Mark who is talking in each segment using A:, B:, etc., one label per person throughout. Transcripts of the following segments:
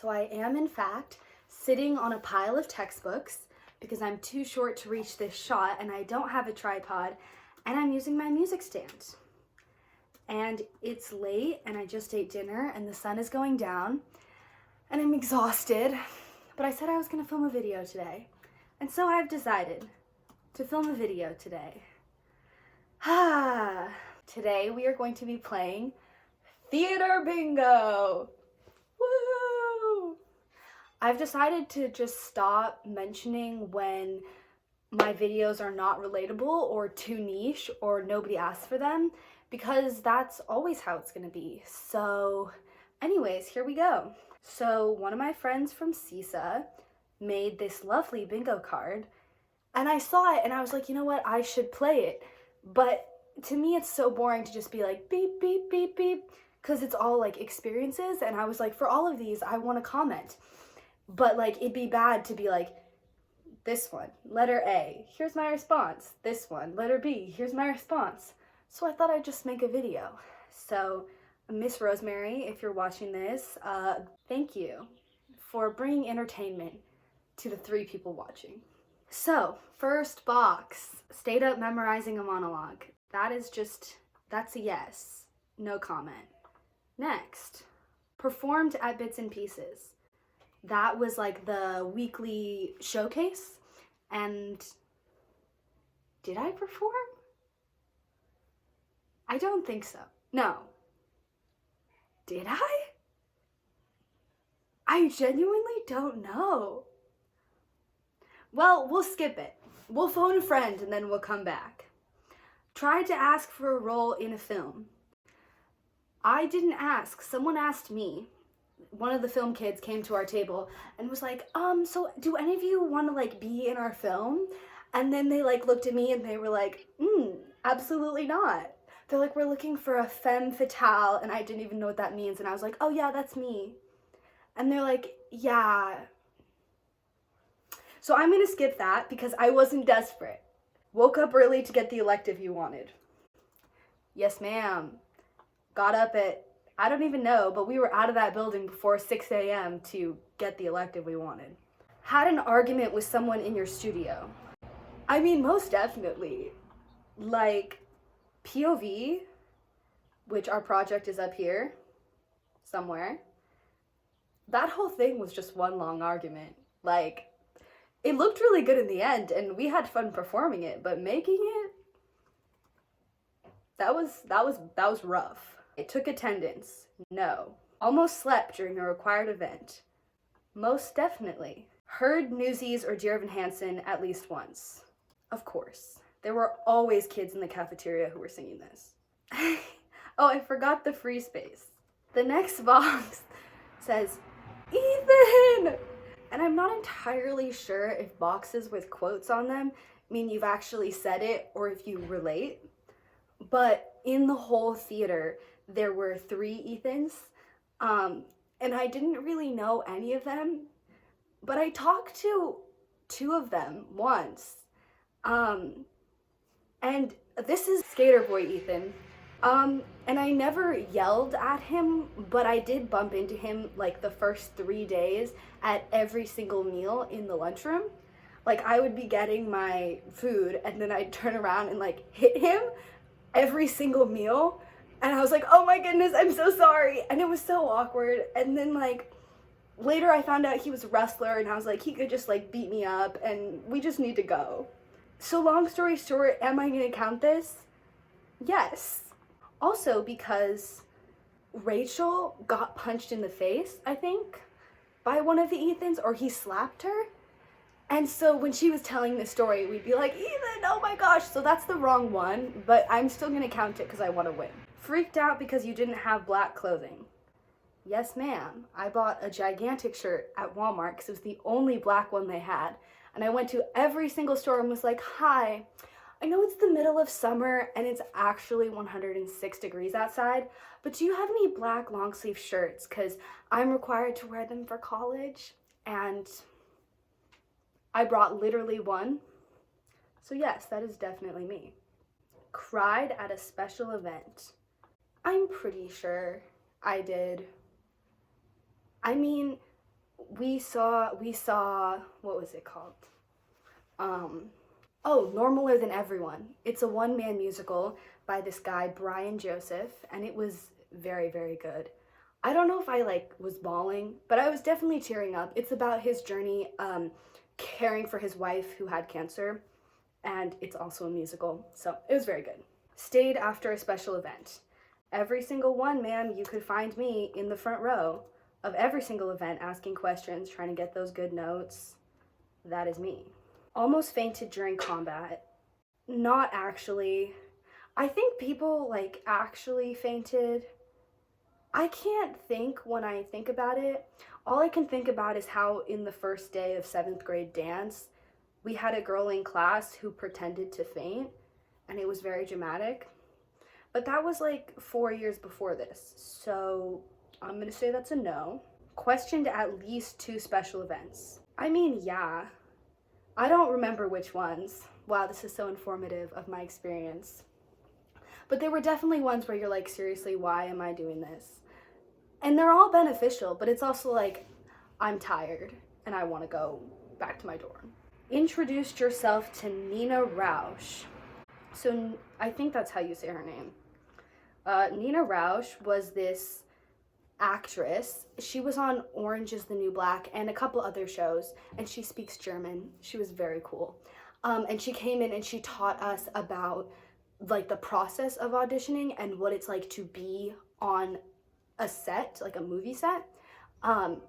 A: So I am, in fact, sitting on a pile of textbooks because I'm too short to reach this shot and I don't have a tripod, and I'm using my music stand. And it's late and I just ate dinner and the sun is going down and I'm exhausted, but I said I was gonna film a video today. And so I've decided to film a video today. Today we are going to be playing Theater Bingo. Woo! I've decided to just stop mentioning when my videos are not relatable or too niche or nobody asks for them, because that's always how it's gonna be. So anyways, here we go. So one of my friends from CSSSA made this lovely bingo card and I saw it and I was like, you know what, I should play it. But to me, it's so boring to just be like beep, beep, beep, beep, because it's all like experiences. And I was like, for all of these, I want to comment. But like, it'd be bad to be like, this one, letter A, here's my response. This one, letter B, here's my response. So I thought I'd just make a video. So Miss Rosemary, if you're watching this, thank you for bringing entertainment to the 3 people watching. So, first box, stayed up memorizing a monologue. That's a yes, no comment. Next, performed at Bits and Pieces. That was like the weekly showcase, and did I perform? I don't think so. No. Did I? I genuinely don't know. Well, we'll skip it. We'll phone a friend and then we'll come back. Tried to ask for a role in a film. I didn't ask. Someone asked me. One of the film kids came to our table and was like, so do any of you want to like be in our film? And then they like looked at me and they were like, absolutely not. They're like, we're looking for a femme fatale, and I didn't even know what that means. And I was like, oh yeah, that's me. And they're like, yeah. So I'm gonna skip that because I wasn't desperate. Woke up early to get the elective you wanted. Yes, ma'am. Got up at, I don't even know, but we were out of that building before 6 a.m. to get the elective we wanted. Had an argument with someone in your studio. I mean, most definitely. Like, POV, which our project is up here somewhere, that whole thing was just one long argument. Like, it looked really good in the end and we had fun performing it, but making it, that was rough. It took attendance. No. Almost slept during a required event. Most definitely. Heard Newsies or Dear Evan Hansen at least once. Of course. There were always kids in the cafeteria who were singing this. Oh, I forgot the free space. The next box says, Ethan! And I'm not entirely sure if boxes with quotes on them mean you've actually said it or if you relate. But in the whole theater, there were 3 Ethans. And I didn't really know any of them. But I talked to 2 of them once. And this is Skater Boy Ethan. And I never yelled at him, but I did bump into him like the first 3 days at every single meal in the lunchroom. Like, I would be getting my food and then I'd turn around and like hit him every single meal. And I was like, oh my goodness, I'm so sorry. And it was so awkward. And then like later I found out he was a wrestler and I was like, he could just like beat me up and we just need to go. So long story short, am I gonna count this? Yes. Also because Rachel got punched in the face, I think, by one of the Ethans, or he slapped her. And so when she was telling the story, we'd be like, Ethan, oh my gosh. So that's the wrong one, but I'm still gonna count it because I want to win. Freaked out because you didn't have black clothing. Yes, ma'am. I bought a gigantic shirt at Walmart because it was the only black one they had. And I went to every single store and was like, hi, I know it's the middle of summer and it's actually 106 degrees outside, but do you have any black long sleeve shirts? Because I'm required to wear them for college. And I brought literally one. So yes, that is definitely me. Cried at a special event. I'm pretty sure I did. I mean, we saw, what was it called? Oh, Normaler Than Everyone. It's a one-man musical by this guy, Brian Joseph, and it was very, very good. I don't know if I like was bawling, but I was definitely tearing up. It's about his journey caring for his wife who had cancer, and it's also a musical, so it was very good. Stayed after a special event. Every single one, ma'am, you could find me in the front row of every single event asking questions, trying to get those good notes. That is me. Almost fainted during combat. Not actually. I think people like actually fainted. I can't think when I think about it. All I can think about is how in the first day of 7th grade dance, we had a girl in class who pretended to faint, and it was very dramatic. But that was like 4 years before this, so I'm gonna say that's a no. Questioned at least 2 special events. I mean, yeah. I don't remember which ones. Wow, this is so informative of my experience. But there were definitely ones where you're like, seriously, why am I doing this? And they're all beneficial, but it's also like, I'm tired and I want to go back to my dorm. Introduced yourself to Nina Rausch. So I think that's how you say her name. Nina Rausch was this actress. She was on Orange is the New Black and a couple other shows, and she speaks German. She was very cool. And she came in and she taught us about like the process of auditioning and what it's like to be on a set, like a movie set,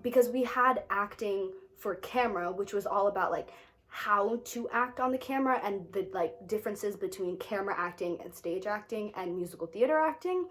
A: because we had acting for camera, which was all about like how to act on the camera and the like differences between camera acting and stage acting and musical theater acting.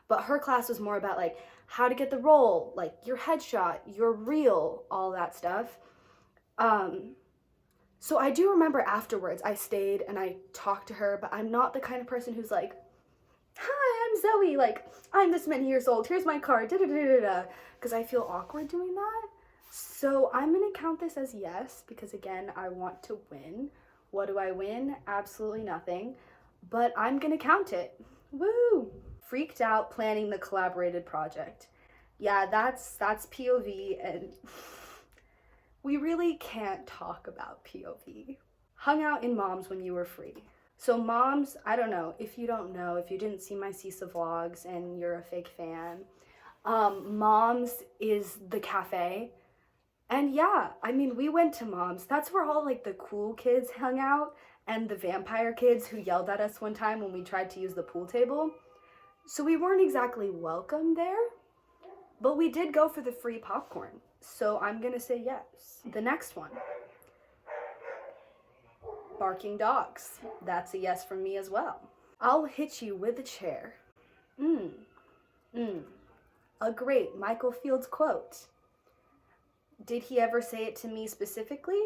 A: But her class was more about like how to get the role, like your headshot, your reel, all that stuff. So I do remember afterwards I stayed and I talked to her, but I'm not the kind of person who's like, hi, I'm Zoe, like, I'm this many years old, here's my card, da-da-da-da-da, because I feel awkward doing that. So I'm gonna count this as yes, because again, I want to win. What do I win? Absolutely nothing, but I'm gonna count it. Woo! Freaked out planning the collaborated project. Yeah, that's POV, and we really can't talk about POV. Hung out in Moms when you were free. So Moms, I don't know, if you don't know, if you didn't see my CSSSA vlogs and you're a fake fan, Moms is the cafe. And yeah, I mean, we went to Moms. That's where all like the cool kids hung out and the vampire kids who yelled at us one time when we tried to use the pool table. So we weren't exactly welcome there, but we did go for the free popcorn. So I'm gonna say yes. The next one. Barking dogs. That's a yes from me as well. I'll hit you with a chair. A great Michael Fields quote. Did he ever say it to me specifically?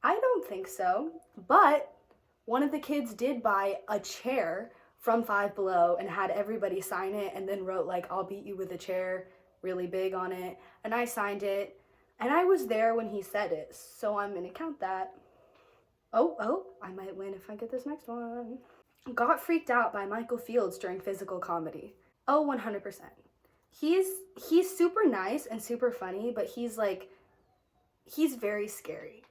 A: I don't think so, but one of the kids did buy a chair from Five Below and had everybody sign it and then wrote like, I'll beat you with a chair, really big on it. And I signed it and I was there when he said it, so I'm gonna count that. Oh, I might win if I get this next one. Got freaked out by Michael Fields during physical comedy. Oh, 100%. He's super nice and super funny, but he's very scary.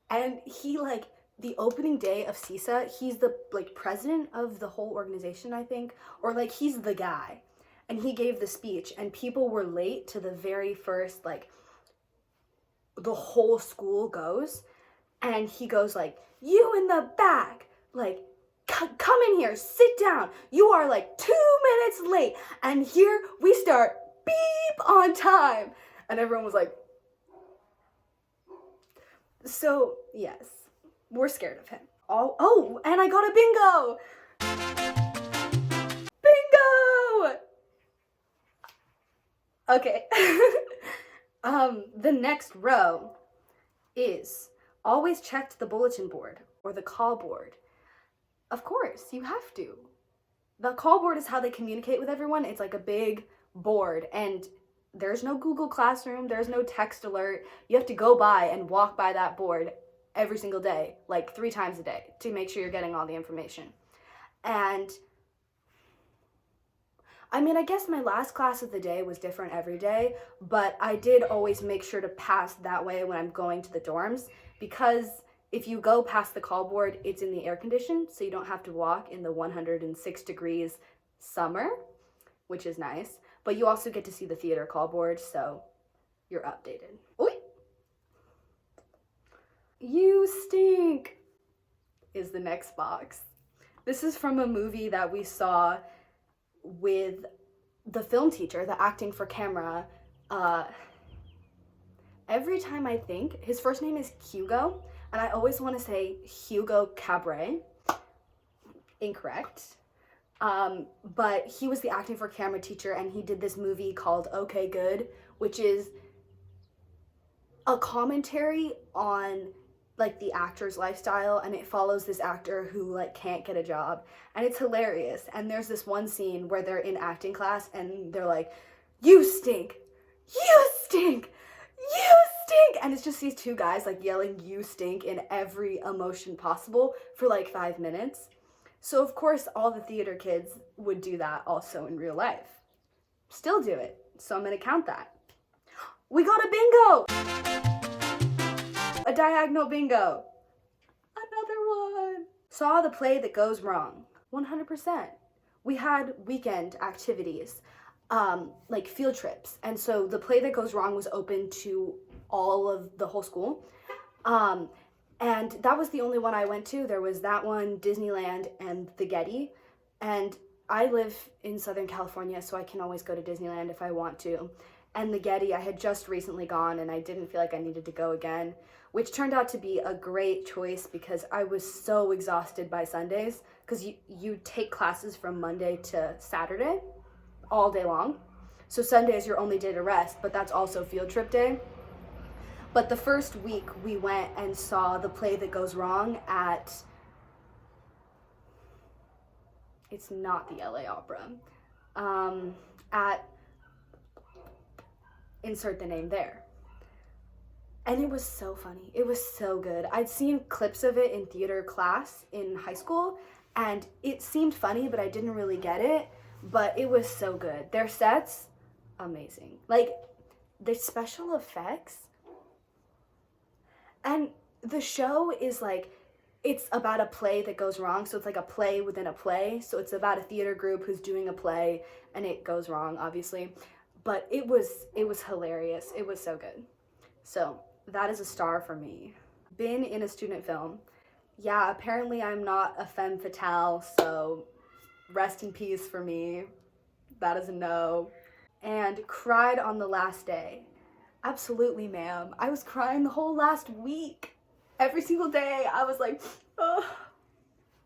A: And he like, the opening day of CSSSA, he's the like president of the whole organization, I think, or like he's the guy. And he gave the speech and people were late to the very first, like the whole school goes. And he goes like, you in the back, like, come in here, sit down. You are like 2 minutes late. And here we start beep on time. And everyone was like, so yes, we're scared of him. Oh, and I got a bingo. Bingo! Okay. The next row is always checked the bulletin board or the call board. Of course, you have to. The call board is how they communicate with everyone. It's like a big board and there's no Google Classroom, there's no text alert. You have to go by and walk by that board every single day, like 3 times a day, to make sure you're getting all the information. And I mean, I guess my last class of the day was different every day, but I did always make sure to pass that way when I'm going to the dorms, because if you go past the call board, it's in the air condition, so you don't have to walk in the 106 degrees summer, which is nice. But you also get to see the theater call board, so you're updated. Oi! You stink is the next box. This is from a movie that we saw with the film teacher, the acting for camera. Every time I think, his first name is Hugo, and I always want to say Hugo Cabret. Incorrect. But he was the acting for camera teacher, and he did this movie called Okay Good, which is a commentary on like the actor's lifestyle, and it follows this actor who like can't get a job, and it's hilarious. And there's this one scene where they're in acting class and they're like, you stink, you stink, you stink, and it's just these two guys like yelling you stink in every emotion possible for like 5 minutes. So of course all the theater kids would do that also in real life. Still do it, so I'm gonna count that. We got a bingo! A diagonal bingo. Another one. Saw the play that goes wrong. 100%. We had weekend activities, like field trips. And so the play that goes wrong was open to all of the whole school. And that was the only one I went to. There was that one, Disneyland, and the Getty. And I live in Southern California, so I can always go to Disneyland if I want to. And the Getty, I had just recently gone, and I didn't feel like I needed to go again, which turned out to be a great choice because I was so exhausted by Sundays, because you take classes from Monday to Saturday all day long. So Sunday is your only day to rest, but that's also field trip day. But the first week we went and saw the play that goes wrong at, it's not the LA Opera, at, insert the name there. And it was so funny. It was so good. I'd seen clips of it in theater class in high school, and it seemed funny, but I didn't really get it. But it was so good. Their sets, amazing. Like, the special effects. And the show is like, it's about a play that goes wrong. So it's like a play within a play. So it's about a theater group who's doing a play, and it goes wrong, obviously. But it was hilarious. It was so good. So that is a star for me. Been in a student film. Yeah, apparently I'm not a femme fatale, so rest in peace for me. That is a no. And cried on the last day. Absolutely, ma'am. I was crying the whole last week. Every single day I was like, oh.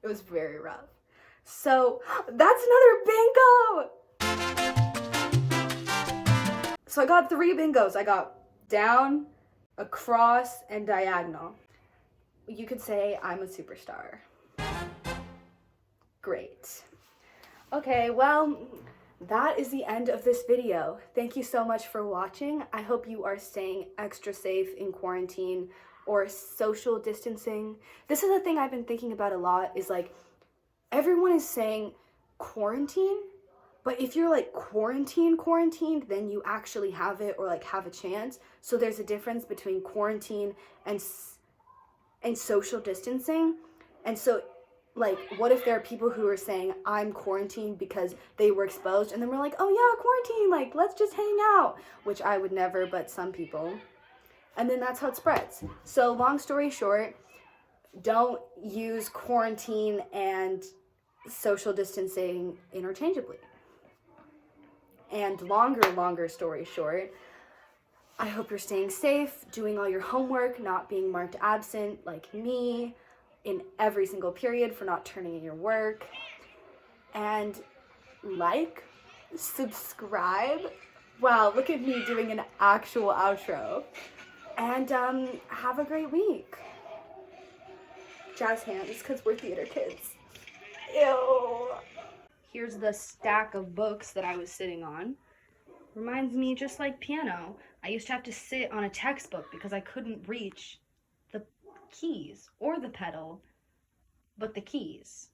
A: It was very rough. So that's another bingo! So I got 3 bingos. I got down, across, and diagonal. You could say I'm a superstar. Great. Okay, well, that is the end of this video. Thank you so much for watching. I hope you are staying extra safe in quarantine or social distancing. This is a thing I've been thinking about a lot, is like, everyone is saying quarantine, but if you're like quarantined, then you actually have it or like have a chance. So there's a difference between quarantine and social distancing. And so, like, what if there are people who are saying I'm quarantined because they were exposed, and then we're like, oh yeah, quarantine, like, let's just hang out, which I would never, but some people. And then that's how it spreads. So long story short, don't use quarantine and social distancing interchangeably. And longer story short, I hope you're staying safe, doing all your homework, not being marked absent like me in every single period for not turning in your work. And like, subscribe. Wow, look at me doing an actual outro. And have a great week. Jazz hands, because we're theater kids. Ew. Here's the stack of books that I was sitting on. Reminds me, just like piano, I used to have to sit on a textbook because I couldn't reach the keys or the pedal, but the keys.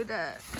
B: that.